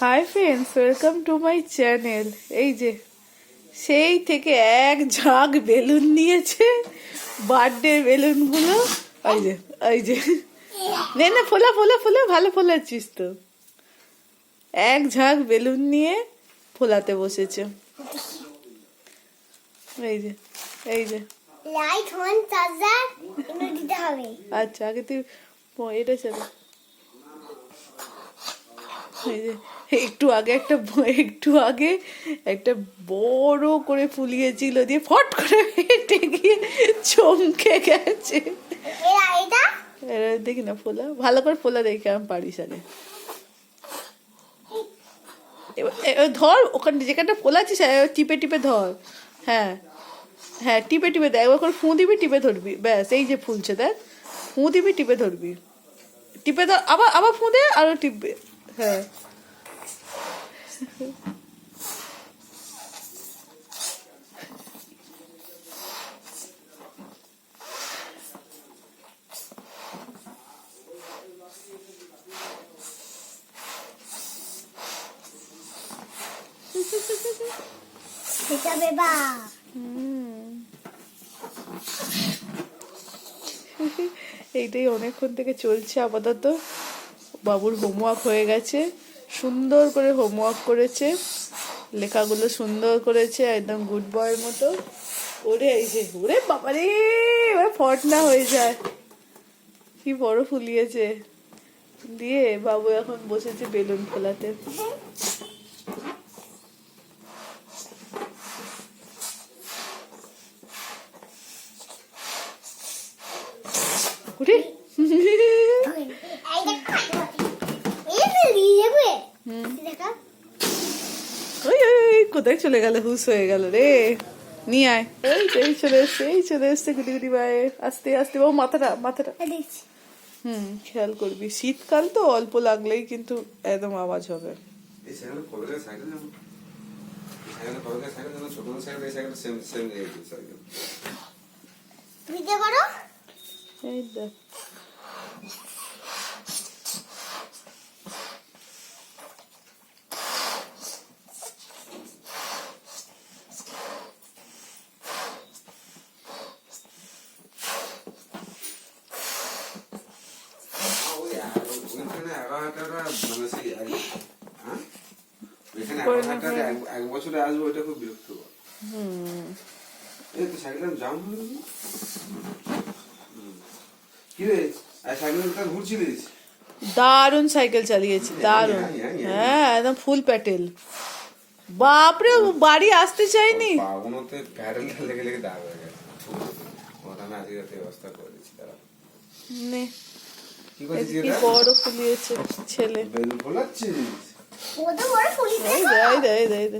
Hi friends, welcome to my channel. এই যে সেই থেকে এক ঝাঁক বেলুন নিয়েছে, বার্থডে বেলুনগুলো। এই যে এই যে নে না, ফোলা ফোলা ফোলা, ভালো ফোলাচ্ছিস তো। এক ঝাঁক বেলুন নিয়ে ফোলাতে বসেছে। এই যে এই যে লাইট অন চার্জার এগুলো দিতে হবে। আচ্ছা, আগে তুই এটা চালা। এই যে একটু আগে একটা বড় করে ফুলিয়েছিল, দিয়ে ফট করে হেঁটে গিয়ে চমকে গেছে। এটা দেখি না, ফোলা ভালো করে, ফোলা দেখে আমি পারিস আগে। এবার ধর, ওখানে যেখানটা ফোলাচ্ছিস টিপে টিপে ধর। হ্যাঁ হ্যাঁ, টিপে টিপে দেখ, একবার ফু দিবি, টিপে ধরবি, ব্যাস। এই যে ফুলছে দেখ, ফু দিবি, টিপে ধরবি, টিপে ধর, আবার আবার ফু দে, আরো টিপবে। হ্যাঁ এটা বেবা এইটাই অনেকক্ষণ থেকে চলছে। আপাতত বাবুর হোমওয়ার্ক হয়ে গেছে, সুন্দর করে হোমওয়ার্ক করেছে, লেখাগুলো সুন্দর করেছে, একদম গুড বয়ের মতো। ওরে এই যে, ওরে বাবারে, এবার ফটনা হয়ে যায়, কি বড় ফুলিয়েছে। দিয়ে বাবু এখন বসেছে বেলুন ফোলাতে। ওরে ওই ওই কোথায় চলে গেল, হুশ হয়ে গেল রে। নিয়ে আয়, এই চলে এসছে গুটি গুটি পায়ে, আস্তে আস্তে। ও মাথাটা মাথাটা খেয়াল করবি, শীতকাল তো অল্প লাগলেই কিন্তু একদম আওয়াজ হবে। এই দেখ, এক বছরে আসবো, ওইটা খুব বিরক্ত। এই তো সাইকেল জাম হয়ে গেল। কি রে, সাইকেল ঘুরছিলিস? দারুণ সাইকেল চালিয়েছি, দারুণ। হ্যাঁ, একদম ফুল প্যাটেল। বাপরে, বাড়ি আসতে চাইনি। বাবুনোতে প্যাডেলটা লেগে লেগে দাগ হয়ে গেছে। ওটা আমি আজকে রাতে ব্যবস্থা করে দিচ্ছি। দাঁড়া, নে, কি করছিস? কি বড় ফুলিয়েছে ছেলে। বেলুন ফোলাচ্ছিস? ও তো বড় ফুলি এই দে এই দে এই দে এই দে।